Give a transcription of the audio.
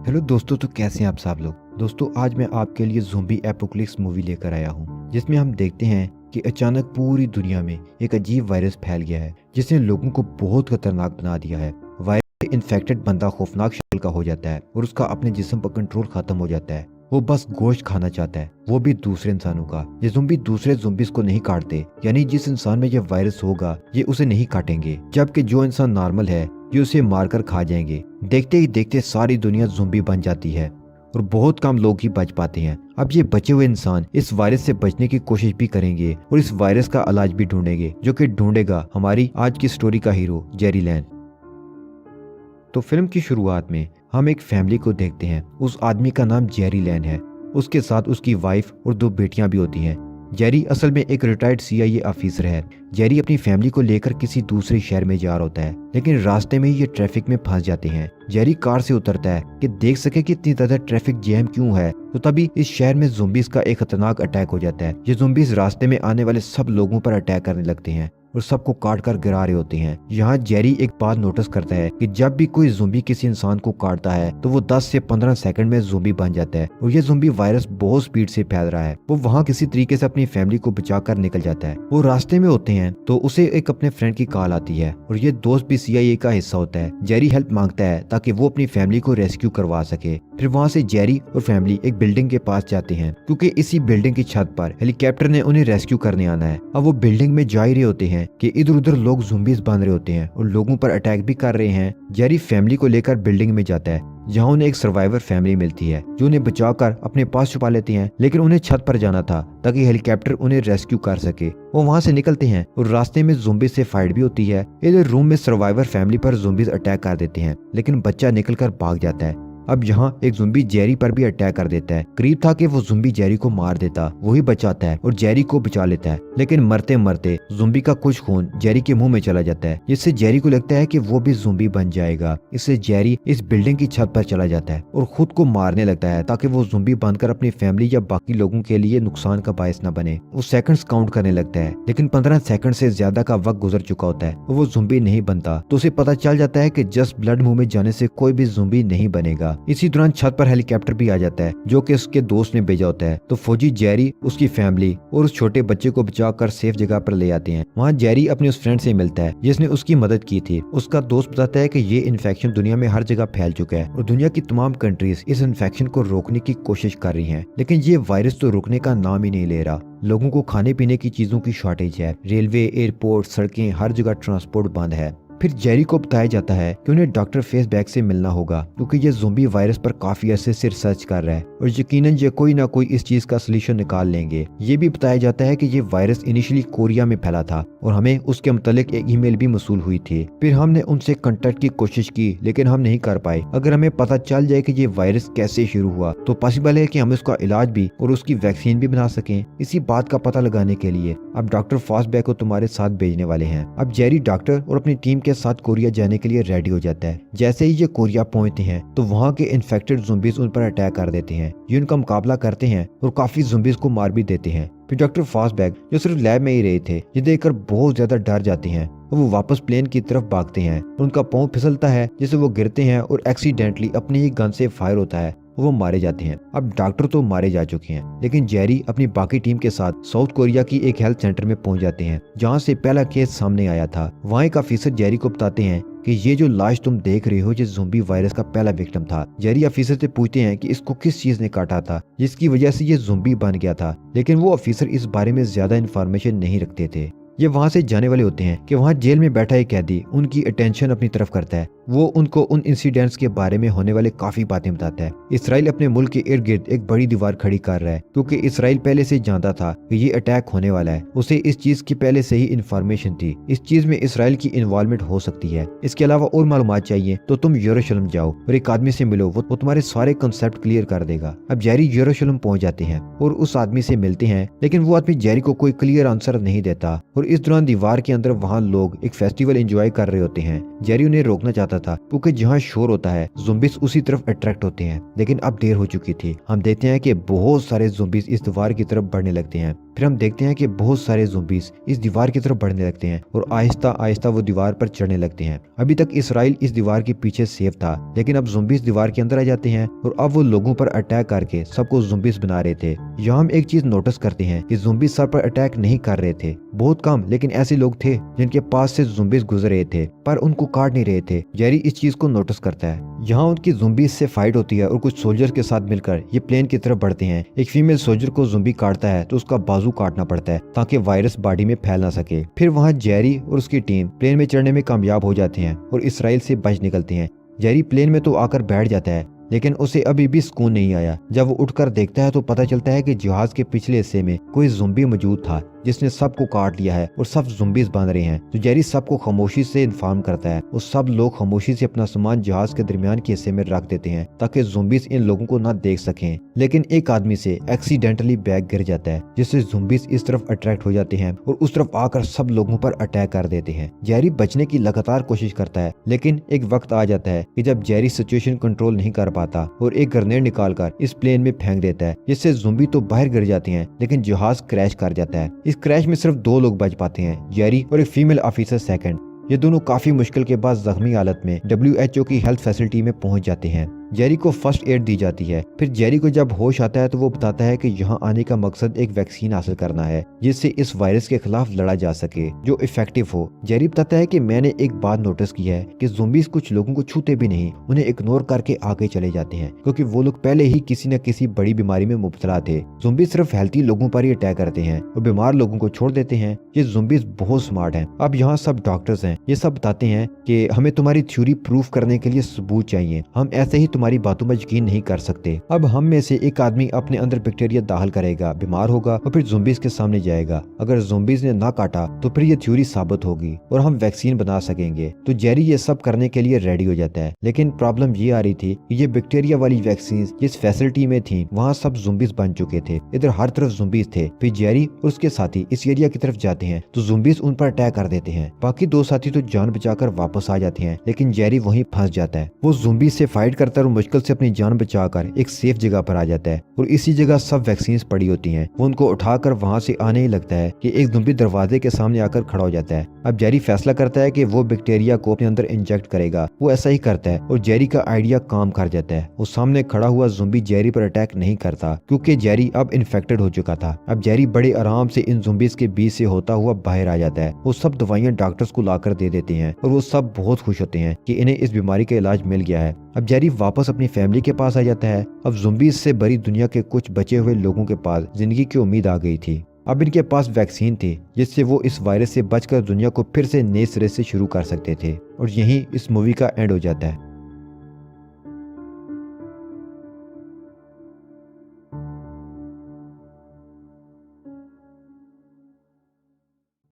Hello दोस्तों, तो कैसे हैं आप सब लोग। दोस्तों, आज मैं आपके लिए ज़ोंबी एपोकलिप्स मूवी लेकर आया हूं, जिसमें हम देखते हैं कि अचानक पूरी दुनिया में एक अजीब वायरस फैल गया है, जिसने लोगों को बहुत खतरनाक बना दिया है। वायरस से इन्फेक्टेड बंदा खौफनाक शक्ल का हो जाता है और उसका अपने जिस्म पर कंट्रोल खत्म हो जाता है। वो बस गोश्त खाना चाहता है, वो भी दूसरे इंसानों का। ये ज़ोंबी दूसरे ज़ोंबीज़ को नहीं काटते, यानी जिस इंसान में ये वायरस होगा ये उसे नहीं काटेंगे, जबकि जो इंसान नॉर्मल है ये उसे मारकर खा जाएंगे। देखते ही देखते सारी दुनिया ज़ोंबी बन जाती है और बहुत कम लोग ही बच पाते हैं। अब ये बचे हुए इंसान इस वायरस से बचने की कोशिश भी करेंगे और इस वायरस का इलाज भी ढूंढेंगे, जो कि ढूंढेगा हमारी आज की स्टोरी का हीरो जेरी लैन। तो फिल्म की शुरुआत में हम एक फैमिली को देखते हैं। उस आदमी का नाम जेरी लैन है। उसके साथ उसकी वाइफ और 2 बेटियां भी होती हैं। जेरी असल में एक रिटायर्ड CIA ऑफिसर है। जेरी अपनी फैमिली को लेकर किसी दूसरे शहर में जा रहा होता है, लेकिन रास्ते में ही ये ट्रैफिक में फंस जाते हैं। जेरी कार से उतरता है कि देख सके कि इतनी ज्यादा ट्रैफिक जैम क्यों है, तो तभी इस शहर में ज़ोंबीज़ का एक खतरनाक अटैक हो जाता है। ये ज़ोंबीज़ रास्ते में आने वाले सब लोगों पर अटैक करने लगते हैं और सबको काट कर गिरा रहे होते हैं। यहाँ जेरी एक बात नोटिस करता है कि जब भी कोई ज़ोंबी किसी इंसान को काटता है तो वो 10 से 15 सेकंड में ज़ोंबी बन जाता है और ये ज़ोंबी वायरस बहुत स्पीड से फैल रहा है। वो वहाँ किसी तरीके से अपनी फैमिली को बचाकर निकल जाता है। वो रास्ते में होते हैं तो उसे एक अपने फ्रेंड की कॉल आती है और ये दोस्त भी CIA का हिस्सा होता है। जेरी हेल्प मांगता है ताकि वो अपनी फैमिली को रेस्क्यू करवा सके। फिर वहाँ से जेरी और फैमिली एक बिल्डिंग के पास जाते हैं, क्योंकि इसी बिल्डिंग की छत पर हेलीकॉप्टर ने उन्हें रेस्क्यू करने आना है। अब वो बिल्डिंग में जा ही रहे होते हैं कि इधर उधर लोग ज़ोंबीज़ बन रहे होते हैं और लोगों पर अटैक भी कर रहे हैं। जेरी फैमिली को लेकर बिल्डिंग में जाता है, जहाँ उन्हें एक सर्वाइवर फैमिली मिलती है जो उन्हें बचाकर अपने पास छुपा लेते हैं, लेकिन उन्हें छत पर जाना था ताकि हेलीकॉप्टर उन्हें रेस्क्यू कर सके। वो वहाँ से निकलते हैं और रास्ते में ज़ोंबी से फाइट भी होती है। इधर रूम में सर्वाइवर फैमिली पर ज़ोंबीज़ अटैक कर देते हैं, लेकिन बच्चा निकलकर भाग जाता है। अब यहाँ एक ज़ोंबी जेरी पर भी अटैक कर देता है। करीब था कि वो ज़ोंबी जेरी को मार देता, वही बचाता है और जेरी को बचा लेता है, लेकिन मरते मरते ज़ोंबी का कुछ खून जेरी के मुंह में चला जाता है, जिससे जेरी को लगता है कि वो भी ज़ोंबी बन जाएगा। इससे जेरी इस बिल्डिंग की छत पर चला जाता है और खुद को मारने लगता है ताकि वो ज़ोंबी बनकर अपनी फैमिली या बाकी लोगों के लिए नुकसान का बायस न बने। वो सेकंड्स काउंट करने लगता है, लेकिन 15 सेकंड से ज्यादा का वक्त गुजर चुका होता है और वो ज़ोंबी नहीं बनता। तो उसे पता चल जाता है कि जस्ट ब्लड मुंह में जाने से कोई भी ज़ोंबी नहीं बनेगा। इसी दौरान छत पर हेलीकॉप्टर भी आ जाता है, जो कि उसके दोस्त ने भेजा होता है। तो फौजी जेरी, उसकी फैमिली और उस छोटे बच्चे को बचाकर सेफ जगह पर ले आते हैं। वहाँ जेरी अपने उस फ्रेंड से मिलता है जिसने उसकी मदद की थी। उसका दोस्त बताता है कि ये इन्फेक्शन दुनिया में हर जगह फैल चुका है और दुनिया की तमाम कंट्रीज इस इन्फेक्शन को रोकने की कोशिश कर रही हैं, लेकिन ये वायरस तो रुकने का नाम ही नहीं ले रहा। लोगों को खाने पीने की चीजों की शॉर्टेज है, रेलवे, एयरपोर्ट, सड़कें, हर जगह ट्रांसपोर्ट बंद है। फिर जेरी को बताया जाता है कि उन्हें डॉक्टर फेसबैक से मिलना होगा, क्योंकि ये ज़ोंबी वायरस पर काफी अरसे से रिसर्च कर रहा है और यकीनन ये कोई ना कोई इस चीज का सलूशन निकाल लेंगे। ये भी बताया जाता है कि ये वायरस इनिशियली कोरिया में फैला था और हमें उसके मुतालिक एक ईमेल भी मसूल हुई थी। फिर हमने उनसे कांटेक्ट की कोशिश की, लेकिन हम नहीं कर पाए। अगर हमें पता चल जाए कि ये वायरस कैसे शुरू हुआ तो पॉसिबल है कि हम उसका इलाज भी और उसकी वैक्सीन भी बना सकें। इसी बात का पता लगाने के लिए अब डॉक्टर फास्टबैक को तुम्हारे साथ भेजने वाले हैं। अब जेरी डॉक्टर और अपनी टीम के साथ कोरिया जाने के लिए रेडी हो जाता है। जैसे ही ये कोरिया पहुंचते हैं तो वहाँ के इन्फेक्टेड ज़ोंबीज़ उन पर अटैक कर देते हैं। ये उनका मुकाबला करते हैं और काफी ज़ोंबीज़ को मार भी देते हैं। फिर डॉक्टर फास्टबैक, जो सिर्फ लैब में ही रहे थे, ये देखकर बहुत ज्यादा डर जाते हैं और वो वापस प्लेन की तरफ भागते हैं और उनका पाँव फिसलता है, जिससे वो गिरते हैं और एक्सीडेंटली अपनी ही गन से फायर होता है। वो मारे जाते हैं। अब डॉक्टर तो मारे जा चुके हैं, लेकिन जेरी अपनी बाकी टीम के साथ साउथ कोरिया की एक हेल्थ सेंटर में पहुंच जाते हैं, जहां से पहला केस सामने आया था। वहाँ एक ऑफिसर जेरी को बताते हैं कि ये जो लाश तुम देख रहे हो ये ज़ोंबी वायरस का पहला विक्टिम था। जेरी ऑफिसर से पूछते हैं कि इसको किस चीज ने काटा था जिसकी वजह से ये ज़ोंबी बन गया था, लेकिन वो ऑफिसर इस बारे में ज्यादा इन्फॉर्मेशन नहीं रखते थे। ये वहाँ से जाने वाले होते हैं कि वहाँ जेल में बैठा एक कैदी उनकी अटेंशन अपनी तरफ करता है। वो उनको उन इंसिडेंट्स के बारे में होने वाले काफी बातें बताता है। इसराइल अपने मुल्क के इर्द गिर्द एक बड़ी दीवार खड़ी कर रहा है, क्योंकि इसराइल पहले से जानता था कि ये अटैक होने वाला है। उसे इस चीज की पहले से ही इन्फॉर्मेशन थी। इस चीज में इसराइल की इन्वॉल्वमेंट हो सकती है। इसके अलावा और मालूमात चाहिए तो तुम यरूशलेम जाओ और एक आदमी से मिलो, वो तुम्हारे सारे कंसेप्ट क्लियर कर देगा। अब जेरी यरूशलेम पहुंच जाते हैं और उस आदमी से मिलते हैं, लेकिन वो आदमी जेरी को कोई क्लियर आंसर नहीं देता और इस दौरान दीवार के अंदर वहाँ लोग एक फेस्टिवल एंजॉय कर रहे होते हैं। जेरी उन्हें रोकना चाहता था, क्योंकि जहाँ शोर होता है ज़ोंबीज़ उसी तरफ अट्रैक्ट होते हैं, लेकिन अब देर हो चुकी थी। हम देखते हैं कि बहुत सारे ज़ोंबीज़ इस दीवार की तरफ बढ़ने लगते हैं। फिर हम देखते हैं कि बहुत सारे ज़ुम्बीज इस दीवार की तरफ बढ़ने लगते हैं और आहिस्ता आहिस्ता वो दीवार पर चढ़ने लगते हैं। अभी तक इसराइल इस दीवार के पीछे सेफ था, लेकिन अब ज़ुम्बीज दीवार के अंदर आ जाते हैं और अब वो लोगों पर अटैक करके सबको ज़ुम्बीज बना रहे थे। यहाँ हम एक चीज नोटिस करते हैं कि ज़ुम्बीज सर पर अटैक नहीं कर रहे थे, बहुत कम, लेकिन ऐसे लोग थे जिनके पास से ज़ुम्बीज गुजर रहे थे पर उनको काट नहीं रहे थे। जेरी इस चीज को नोटिस करता है। यहाँ उनकी ज़ुम्बीज से फाइट होती है और कुछ सोल्जर्स के साथ मिलकर ये प्लेन की तरफ बढ़ते हैं। एक फीमेल सोल्जर को ज़ुम्बी काटता है तो उसका बाजू काटना पड़ता है ताकि वायरस बॉडी में फैल ना सके। फिर वहाँ जेरी और उसकी टीम प्लेन में चढ़ने में कामयाब हो जाते हैं और इसराइल से बच निकलते हैं। जेरी प्लेन में तो आकर बैठ जाता है, लेकिन उसे अभी भी सुकून नहीं आया। जब वो उठकर देखता है तो पता चलता है कि जहाज के पिछले हिस्से में कोई ज़ुम्बी मौजूद था जिसने सबको काट लिया है और सब ज़ुम्बीज बन रहे हैं। तो जेरी सबको खामोशी से इन्फॉर्म करता है और सब लोग खामोशी से अपना सामान जहाज के दरमियान के हिस्से में रख देते हैं ताकि ज़ुम्बीज इन लोगों को ना देख सकें। लेकिन एक आदमी से एक्सीडेंटली बैग गिर जाता है जिससे ज़ुम्बीज इस तरफ अट्रैक्ट हो जाते हैं और उस तरफ आकर सब लोगों पर अटैक कर देते हैं। जेरी बचने की लगातार कोशिश करता है, लेकिन एक वक्त आ जाता है कि जब जेरी सिचुएशन कंट्रोल नहीं कर पाता और एक ग्रेनेड निकालकर इस प्लेन में फेंक देता है, जिससे ज़ुम्बी तो बाहर गिर जाते हैं लेकिन जहाज क्रैश कर जाता है। इस क्रैश में सिर्फ 2 लोग बच पाते हैं, जेरी और एक फीमेल ऑफिसर सेकंड। ये दोनों काफी मुश्किल के बाद जख्मी हालत में WHO की हेल्थ फैसिलिटी में पहुंच जाते हैं। जेरी को फर्स्ट एड दी जाती है। फिर जेरी को जब होश आता है तो वो बताता है कि यहाँ आने का मकसद एक वैक्सीन हासिल करना है जिससे इस वायरस के खिलाफ लड़ा जा सके जो इफेक्टिव हो। जेरी बताता है कि मैंने एक बात नोटिस की है कि ज़ुम्बीज कुछ लोगों को छूते भी नहीं, उन्हें इग्नोर करके आगे चले जाते हैं क्योंकि वो लोग पहले ही किसी न किसी बड़ी बीमारी में मुब्तला थे। ज़ुम्बीज सिर्फ हेल्थी लोगों पर ही अटैक करते हैं और बीमार लोगों को छोड़ देते हैं। ये ज़ुम्बीज बहुत स्मार्ट हैं। अब यहाँ सब डॉक्टर्स हैं, ये सब बताते हैं कि हमें तुम्हारी थ्योरी प्रूफ करने के लिए सबूत चाहिए, हम ऐसे ही तुम्हारी बातों में यकीन नहीं कर सकते। अब हम में से एक आदमी अपने अंदर बैक्टीरिया दाखिल करेगा, बीमार होगा और फिर ज़ुम्बीज के सामने जाएगा। अगर ज़ुम्बीज ने ना काटा तो फिर ये थ्योरी साबित होगी और हम वैक्सीन बना सकेंगे। तो जेरी ये सब करने के लिए रेडी हो जाता है, लेकिन प्रॉब्लम ये आ रही थी कि ये बैक्टीरिया वाली वैक्सीन जिस फैसिलिटी में थी वहाँ सब ज़ुम्बीज बन चुके थे, इधर हर तरफ ज़ुम्बीज थे। फिर जेरी और उसके साथी इस एरिया की तरफ जाते हैं तो ज़ुम्बीज उन पर अटैक कर देते हैं। बाकी 2 साथी तो जान बचाकर वापस आ जाते हैं, लेकिन जेरी वहीं फंस जाता है। वो ज़ुम्बीज से फाइट करता है और मुश्किल से अपनी जान बचाकर एक सेफ जगह पर आ जाता है और इसी जगह सब वैक्सीन पड़ी होती हैं। वो उनको उठाकर वहां से आने ही लगता है कि एक ज़ुम्बी दरवाजे के सामने आकर खड़ा हो जाता है। अब जेरी फैसला करता है कि वो बैक्टीरिया को अपने अंदर इंजेक्ट करेगा। वो ऐसा ही करता है और जेरी का आइडिया काम कर जाता है। वो सामने खड़ा हुआ ज़ुम्बी जेरी पर अटैक नहीं करता क्योंकि जेरी अब इन्फेक्टेड हो चुका था। अब जेरी बड़े आराम से इन ज़ुम्बीज के बीच से होता हुआ बाहर आ जाता है। वो सब दवाइयाँ डॉक्टर्स को लाकर दे देते हैं और वो सब बहुत खुश होते हैं कि इन्हें इस बीमारी का इलाज मिल गया है। अब जेरी वापस अपनी फैमिली के पास आ जाता है। अब ज़ुम्बीज से भरी दुनिया के कुछ बचे हुए लोगों के पास जिंदगी की उम्मीद आ गई थी। अब इनके पास वैक्सीन थी जिससे वो इस वायरस से बचकर दुनिया को फिर से नए सिरे से शुरू कर सकते थे। और यहीं इस मूवी का एंड हो जाता है।